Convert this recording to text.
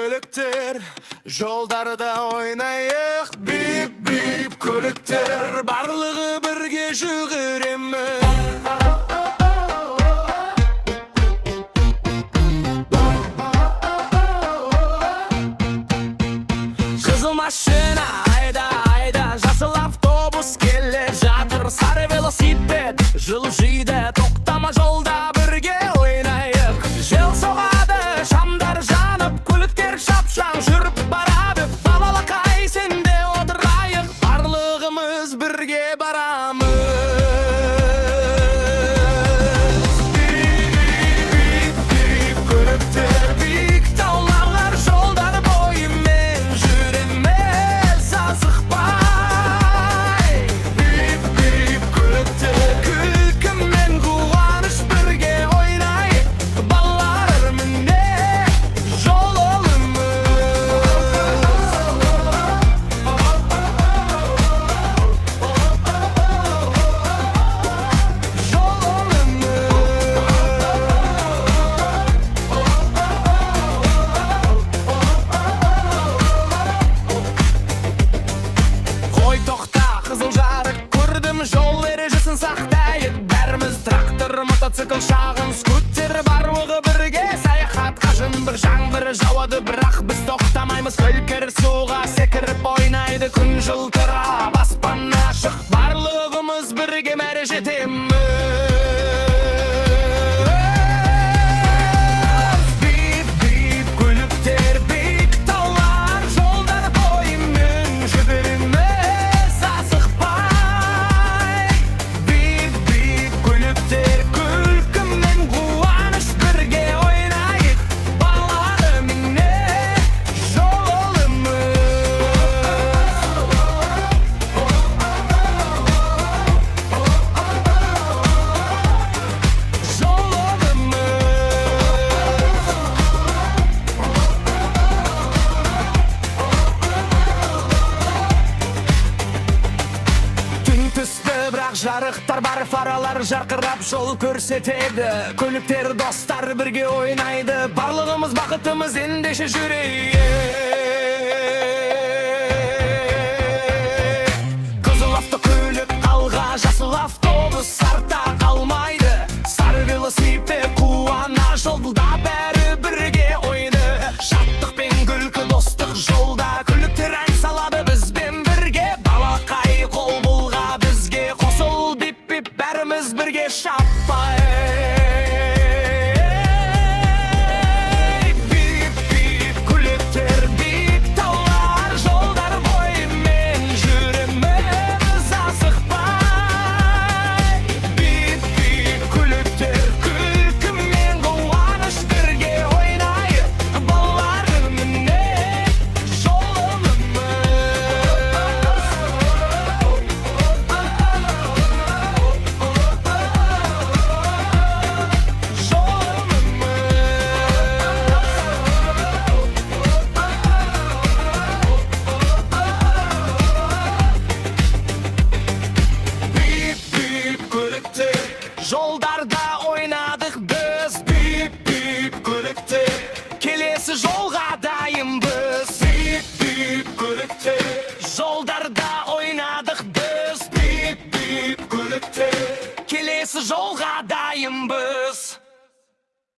kölükler, joldarda oynayık. Bip bip kölükler, barlığı birge жүгіреміз. Kızıl maşına ayda ayda, жасыл автобус келе жатыр. Сары велосипед жылжиды, тоқтама жолда бірге ойнайық. Жел соғады, шамдар жанып, көліктер шапшаң жүріп барады. Балалақай сенде отырайық, барлығымыз бірге барамыз. Бип бип көліктер, биік таулар жолдар бойымен жүреміз асықпай. Бип бип көліктер, күлкі мен қуаныш бірге ойнайық. Балалар міне жолымыз. Қой тоқта, қызыл жарық көрдім, жол ережесін сақтайық. Бәріміз трактор, мотоцикл, шағын скутер, барлығы бірге саяхатқа. Бір жаңбыр жауады, бірақ біз тоқтамаймыз. Көлкер суға секіріп ойнайды, күн жылтырап, аспан ашық. Барлығымыз бірге мәре жетеміз. Бип бип көліктер, биік таулар жолдар бойымен жүгіреміз асықпай. Бип бип көліктер, күлкі мен қуаныш бірге ойнайық. Балалар міне жолымыз. Түн түсті, бірақ жарықтар бар, фаралар жарқырап жол көрсетеді. Көліктер достар бірге ойнайды, барлығымыз бақытымыз ендеше жүрейік. Қызыл автокөлік алға, жасыл автобус артта қалмайды. Сары велосипед қуана жолда бәрі бірге ойны. Шаттық пен күлкі, достық жолда, көліктер ән салады бізбен бірге. Балақай қол бұлға бізге қосыл, бип бип бәріміз бірге шаппай. Бип бип көліктер, биік таулар жолдар бойымен жүреміз асықпай. Бип бип көліктер, күлкі мен қуаныш бірге ойнайық. Балалар міне жолымыз. Бип бип көліктер, жолдарда ойнадық біз. Бип бип көліктер, келесі жолға дайынбыз. Бип бип көліктер, жолдарда ойнадық біз. Бип бип көліктер, келесі жолға дайынбыз.